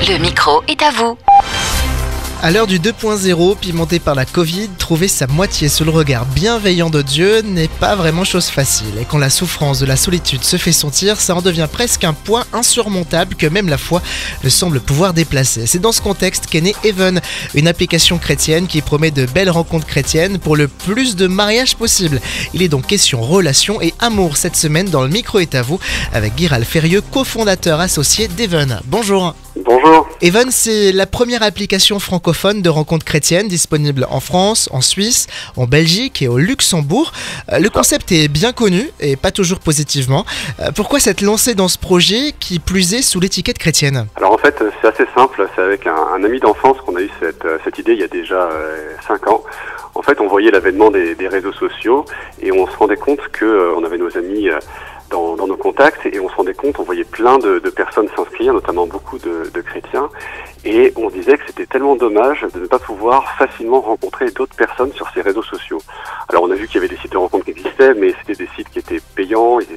Le micro est à vous. À l'heure du 2.0, pimenté par la Covid, trouver sa moitié sous le regard bienveillant de Dieu n'est pas vraiment chose facile. Et quand la souffrance de la solitude se fait sentir, ça en devient presque un poids insurmontable que même la foi ne semble pouvoir déplacer. C'est dans ce contexte qu'est née Even, une application chrétienne qui promet de belles rencontres chrétiennes pour le plus de mariages possible. Il est donc question relation et amour cette semaine dans Le micro est à vous avec Guy Ralferieux, cofondateur associé d'Even. Bonjour. Bonjour. Even, c'est la première application francophone de rencontres chrétiennes disponible en France, en Suisse, en Belgique et au Luxembourg. Le concept est bien connu et pas toujours positivement. Pourquoi s'être lancé dans ce projet qui plus est sous l'étiquette chrétienne ? Alors en fait, c'est assez simple. C'est avec un ami d'enfance qu'on a eu cette idée il y a déjà 5 ans. En fait, on voyait l'avènement des réseaux sociaux et on se rendait compte qu'on avait nos amis dans nos contacts et on se rendait compte, on voyait plein de personnes s'inscrire, notamment beaucoup de chrétiens, et on disait que c'était tellement dommage de ne pas pouvoir facilement rencontrer d'autres personnes sur ces réseaux sociaux. Alors on a vu qu'il y avait des sites de rencontres qui existaient, mais c'était des sites qui étaient payants, ils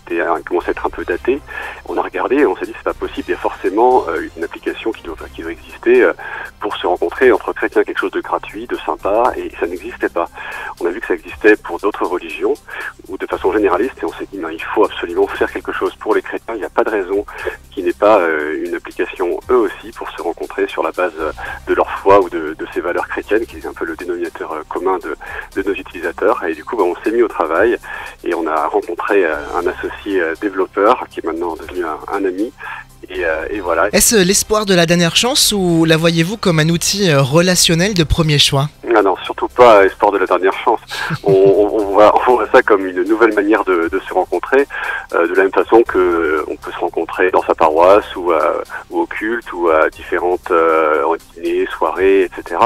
commençaient à être un peu datés. On a regardé et on s'est dit c'est pas possible, il y a forcément une application qui doit exister pour se rencontrer entre chrétiens, quelque chose de gratuit, de sympa, et ça n'existait pas. On a vu que ça existait pour d'autres religions, ou de façon généraliste, et on s'est dit il faut absolument faire quelque chose pour les chrétiens. Il n'y a pas de raison qu'il n'ait pas une application eux aussi pour se rencontrer sur la base de leur foi ou de ces valeurs chrétiennes, qui est un peu le dénominateur commun de nos utilisateurs. Et du coup, on s'est mis au travail et on a rencontré un associé développeur qui est maintenant devenu un ami. Et voilà. Est-ce l'espoir de la dernière chance ou la voyez-vous comme un outil relationnel de premier choix ? Ah non, surtout pas espoir de la dernière chance. On voit ça comme une nouvelle manière de se rencontrer, de la même façon que on peut se rencontrer dans sa paroisse ou au culte ou à différentes dîners, soirées, etc.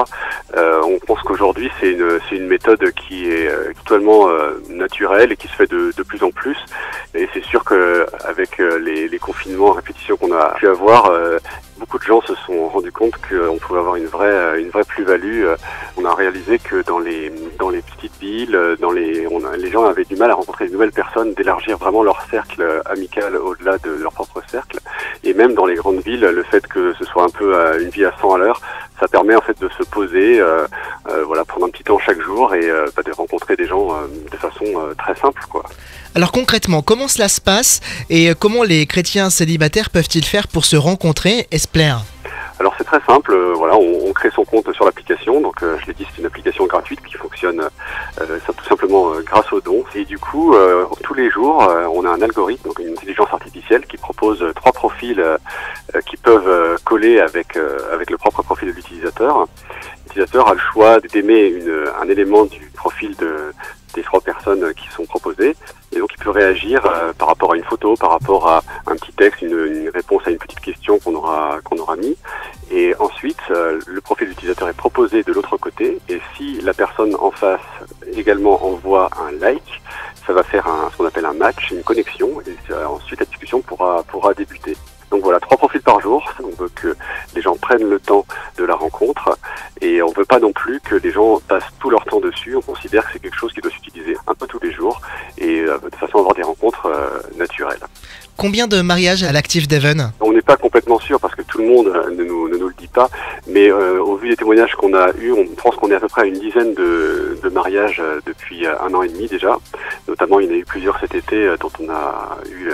On pense qu'aujourd'hui c'est une méthode qui est totalement naturelle et qui se fait de plus en plus. Et c'est sûr que avec les confinements à répétition qu'on a pu avoir, beaucoup de gens se sont rendus compte qu'on pouvait avoir une vraie plus-value. On a réalisé que dans les petites villes, les gens avaient du mal à rencontrer de nouvelles personnes, d'élargir vraiment leur cercle amical au-delà de leur propre cercle. Et même dans les grandes villes, le fait que ce soit un peu une vie à 100 à l'heure, ça permet en fait de se poser, prendre un petit temps chaque jour et de rencontrer des gens de façon très simple, quoi. Alors concrètement, comment cela se passe et comment les chrétiens célibataires peuvent-ils faire pour se rencontrer et se plaire ? Alors c'est très simple, on crée son compte sur l'application, donc je l'ai dit, c'est une application gratuite qui fonctionne tout simplement grâce aux dons. Et du coup, tous les jours, on a un algorithme, donc une intelligence artificielle qui propose 3 profils qui peuvent coller avec le propre profil de l'utilisateur. L'utilisateur a le choix d'aimer un élément du profil des 3 personnes qui sont proposées. Et donc il peut réagir par rapport à une photo, par rapport à un petit texte, une réponse à une petite question qu'on aura mis. Et ensuite, le profil d'utilisateur est proposé de l'autre côté. Et si la personne en face également envoie un like, ça va faire ce qu'on appelle un match, une connexion. Et ensuite la discussion pourra débuter. Donc voilà, 3 profils par jour. On veut que les gens prennent le temps de la rencontre et on veut pas non plus que les gens passent tout leur temps dessus. On considère que c'est quelque chose qui doit s'utiliser un peu tous les jours et de façon à avoir des rencontres naturelles. Combien de mariages à l'actif d'Even ? On n'est pas complètement sûr parce que tout le monde ne nous le dit pas, mais au vu des témoignages qu'on a eus, on pense qu'on est à peu près à une dizaine de mariages depuis 1 an et demi déjà. Notamment, il y en a eu plusieurs cet été dont on a eu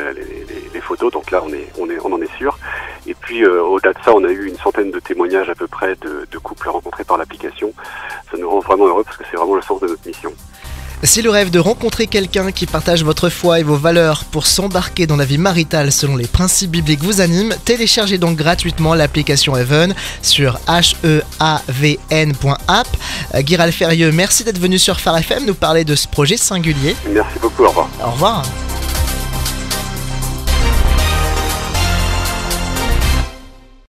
les photos, donc là on en est sûr. Et puis au-delà de ça, on a eu une centaine de témoignages à peu près de couples rencontrés par l'application. Ça nous rend vraiment heureux parce que c'est vraiment le sens de notre mission. Si le rêve de rencontrer quelqu'un qui partage votre foi et vos valeurs pour s'embarquer dans la vie maritale selon les principes bibliques vous anime, téléchargez donc gratuitement l'application Even sur heavn.app. Guy Ralferieux, merci d'être venu sur Phare FM nous parler de ce projet singulier. Merci beaucoup, au revoir. Au revoir.